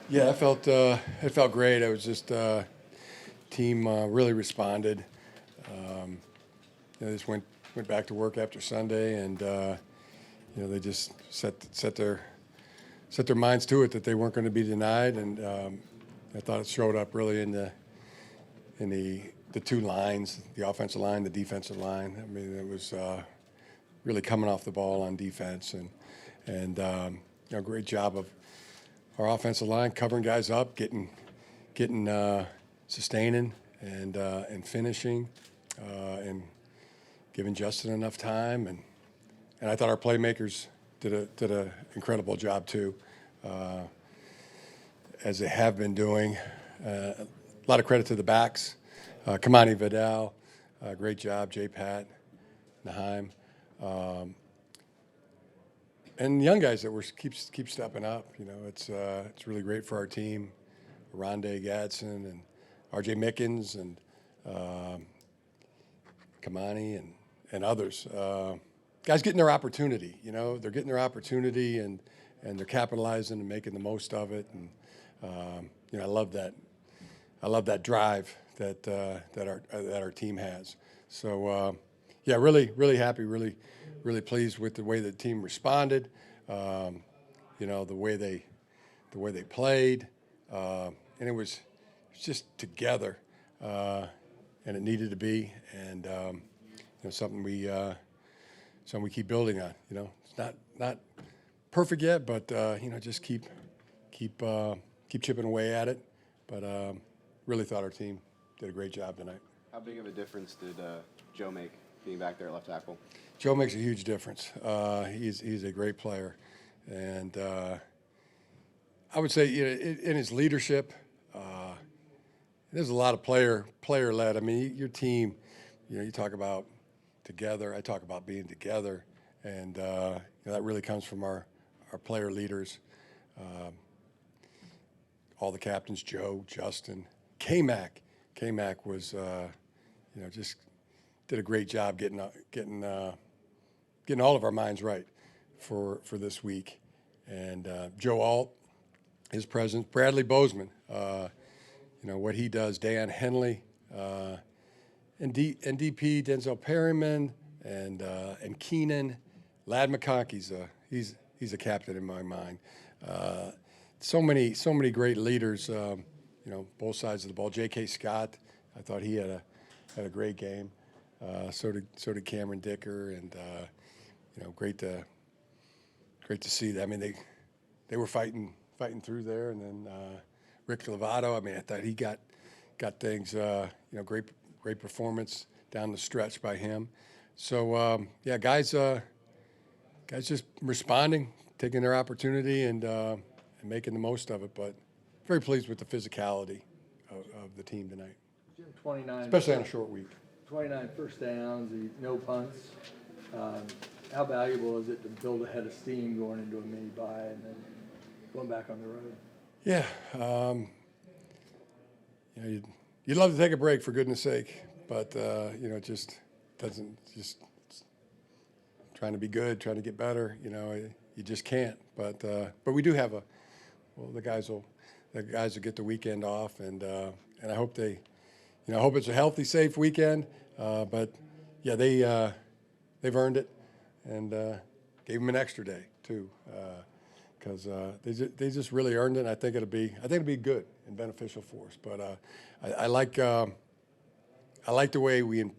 Yeah, it felt great. It was just team really responded. They just went back to work after Sunday, and they just set their minds to it that they weren't going to be denied, and I thought it showed up really in the two lines, the offensive line, the defensive line. I mean, it was really coming off the ball on defense, and great job of our offensive line covering guys up, getting sustaining and finishing, and giving Justin enough time, and I thought our playmakers did a incredible job too, as they have been doing. A lot of credit to the backs, Kamani Vidal, great job, J. Pat, Naheim, and young guys that keep stepping up. It's really great for our team. Rondé Gadsden and R.J. Mickens and Kamani and others. Guys getting their opportunity. They're getting their opportunity and they're capitalizing and making the most of it. And I love that. I love that drive that our team has. So really happy, really pleased with the way the team responded. The way they played, and it was just together, and it needed to be, and something we keep building on. It's not perfect yet, but just keep chipping away at it. But really thought our team did a great job tonight. How big of a difference did Joe make being back there at left tackle? Joe makes a huge difference. He's a great player, and I would say in his leadership, there's a lot of player-led. I mean, your team, you talk about together. I talk about being together, and that really comes from our player leaders. All the captains, Joe, Justin, K-Mac. K-Mac was, just did a great job getting all of our minds right for this week. And Joe Alt, his presence, Bradley Bozeman, what he does, Dan Henley, and DP Denzel Perryman, and Keenan, Lad McConkey's he's a captain in my mind. So many great leaders, both sides of the ball. J.K. Scott, I thought he had a great game. So did Cameron Dicker, and great to see that. I mean, they were fighting through there, and then Rick Lovato. I mean, I thought he got things. Great performance down the stretch by him. So guys just responding, taking their opportunity, and making the most of it. But very pleased with the physicality of the team tonight. Jim, 29, especially on a short week. 29 first downs, no punts. How valuable is it to build a head of steam going into a mini bye and then going back on the road? Yeah, you'd love to take a break, for goodness sake, but it just doesn't. Just trying to be good, trying to get better. You just can't. But we do have the guys will get the weekend off, and I hope I hope it's a healthy, safe weekend. But yeah, they've earned it, and gave them an extra day too, because they just really earned it. And I think it'll be good and beneficial for us. But I like the way you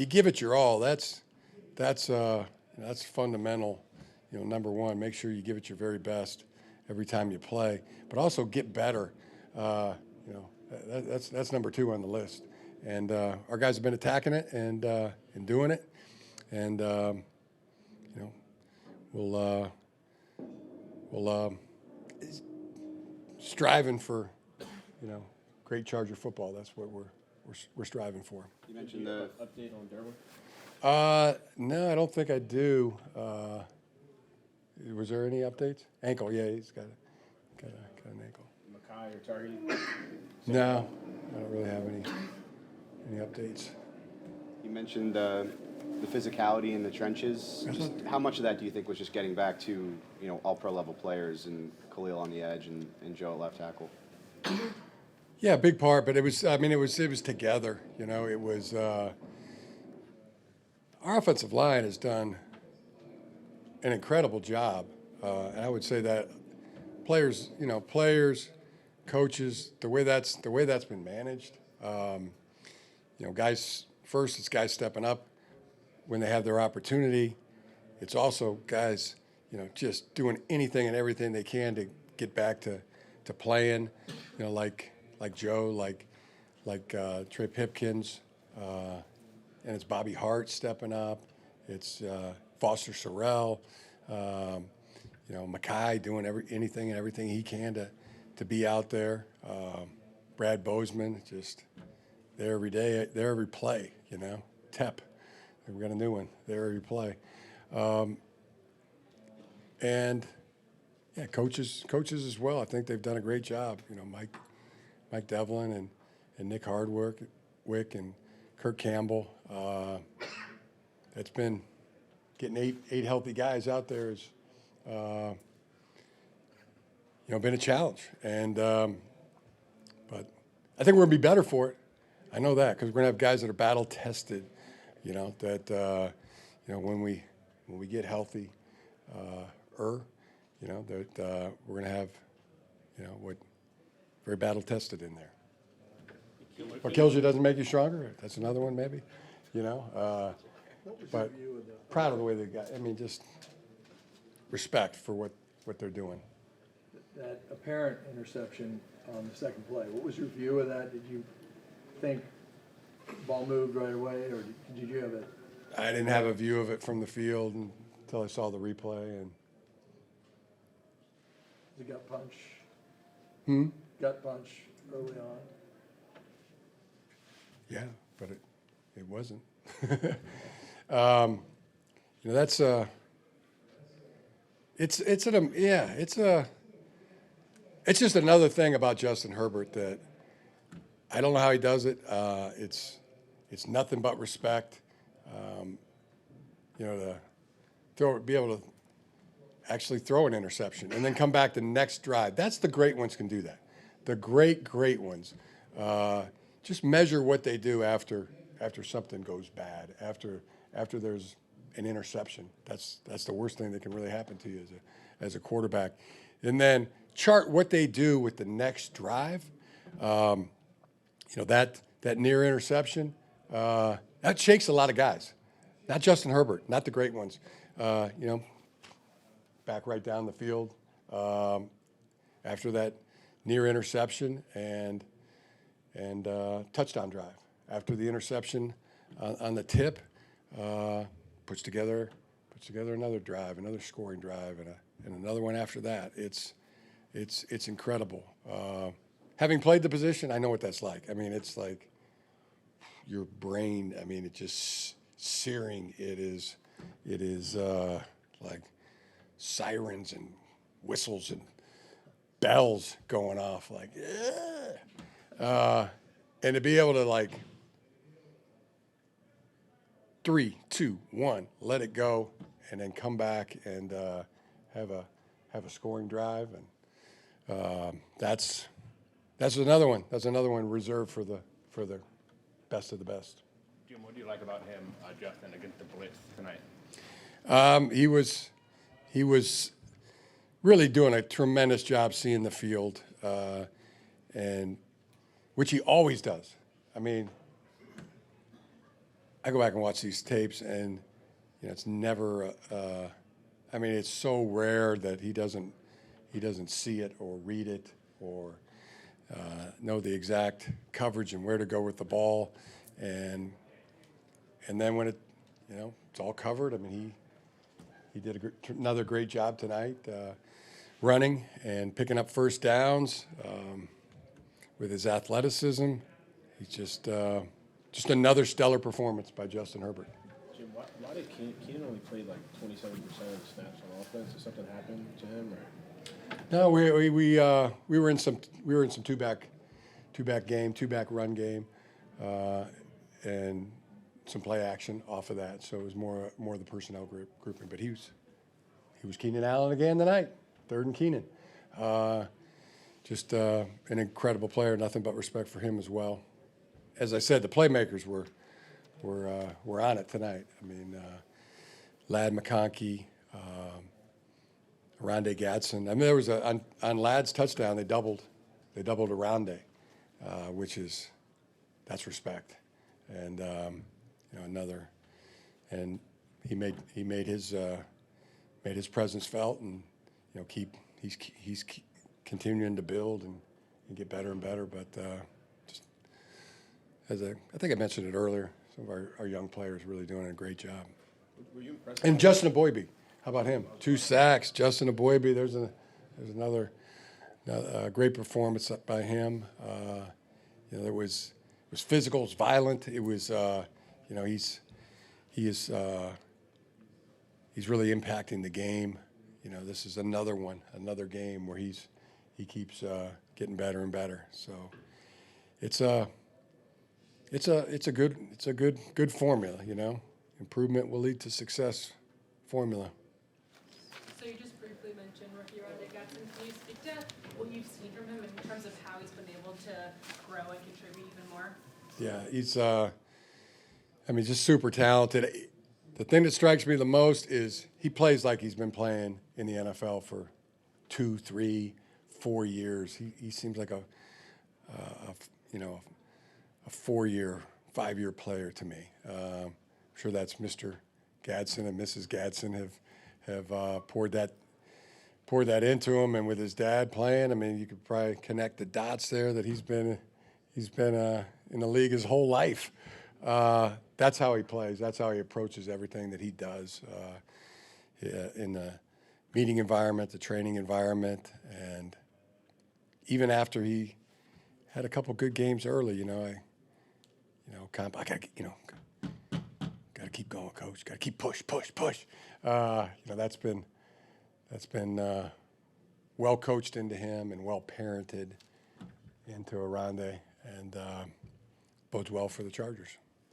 give it your all. That's fundamental. Number one, make sure you give it your very best every time you play, but also get better. That's number two on the list. And our guys have been attacking it and doing it, and we'll striving for great Charger football. That's what we're striving for. You mentioned the update on Derwin. No, I don't think I do. Was there any updates? Ankle, yeah, he's got an ankle. Mackay or Target? No, I don't really have any updates. You mentioned the physicality in the trenches. Just how much of that do you think was just getting back to, all pro level players and Khalil on the edge and Joe at left tackle? Yeah, big part, but it was together. It was our offensive line has done an incredible job, and I would say that players, coaches, the way that's been managed. Guys first, it's guys stepping up when they have their opportunity. It's also guys, just doing anything and everything they can to get back to playing. Like Joe, like Trey Pipkins, and it's Bobby Hart stepping up. It's Foster Sorrell, Mackay doing anything and everything he can to be out there. Brad Bozeman, just there every day, there every play. Tep, we got a new one there every play, and yeah, coaches as well. I think they've done a great job. Mike Devlin and Nick Hardwick and Kirk Campbell. It's been getting eight healthy guys out there is, been a challenge. And but I think we're gonna be better for it. I know that because we're gonna have guys that are battle tested. That when we get healthy, that we're gonna have, what very battle tested in there. What kills you doesn't make you stronger. That's another one, maybe. But proud of the way they got. Just respect for what they're doing. That apparent interception on the second play, what was your view of that? Did you think ball moved right away, or did you have it? I didn't have a view of it from the field until I saw the replay. And The gut punch. Gut punch early on. Yeah, but it wasn't. That's it's just another thing about Justin Herbert that I don't know how he does it. It's nothing but respect. To be able to actually throw an interception and then come back the next drive. That's the great ones can do that. The great ones. Just measure what they do after something goes bad, after there's an interception. That's the worst thing that can really happen to you as a quarterback. And then chart what they do with the next drive. That near interception, that shakes a lot of guys. Not Justin Herbert, not the great ones. Back right down the field after that near interception and touchdown drive. After the interception on the tip, puts together another drive, another scoring drive, and another one after that. It's incredible. Having played the position, I know what that's like. It's like your brain. It's just searing. It is like sirens and whistles and bells going off. Like, and to be able to 3, 2, 1, let it go, and then come back and have a scoring drive, and that's another one. That's another one reserved for the best of the best. Jim, what do you like about him, Justin, against the blitz tonight? He was really doing a tremendous job seeing the field, and which he always does. I go back and watch these tapes, and it's never. It's so rare that he doesn't see it or read it or know the exact coverage and where to go with the ball, and then when it's all covered. He did another great job tonight, running and picking up first downs with his athleticism. He's just another stellar performance by Justin Herbert. Jim, why did Keenan only play 27% of the snaps on offense? Did something happen to him? Or? No, we were in some two back run game, and some play action off of that. So it was more the personnel grouping. But he was Keenan Allen again tonight, third and Keenan. Just an incredible player. Nothing but respect for him as well. As I said, the playmakers were on it tonight. I mean, Ladd McConkey, Rondé Gadsden. I mean, there was on Ladd's touchdown, they doubled Rondé, that's respect, and another, and he made his presence felt, and he's continuing to build and get better and better. But just I think I mentioned it earlier, some of our young players really doing a great job. Were you impressed? And Justin Aboybe, how about him? 2 sacks. Justin Aboybe. There's another great performance by him. It was physical, it was violent. It was he's really impacting the game. This is another game where he keeps getting better and better. So it's a good formula. Improvement will lead to success formula. So you just briefly mentioned rookie Rondé Gadsden. Can you speak to what you've seen from him in terms of how he's been able to grow and contribute even more? Yeah, he's just super talented. The thing that strikes me the most is he plays like he's been playing in the NFL for 2, 3, 4 years. He seems like a 4-year, 5-year player to me. I'm sure that's Mr. Gadsden and Mrs. Gadsden have poured that into him, and with his dad playing, I mean, you could probably connect the dots there that he's been in the league his whole life. That's how he plays. That's how he approaches everything that he does in the meeting environment, the training environment, and even after he had a couple good games early, I got to keep going, coach. Got to keep push. That's been well coached into him and well parented into Rondé, and bodes well for the Chargers.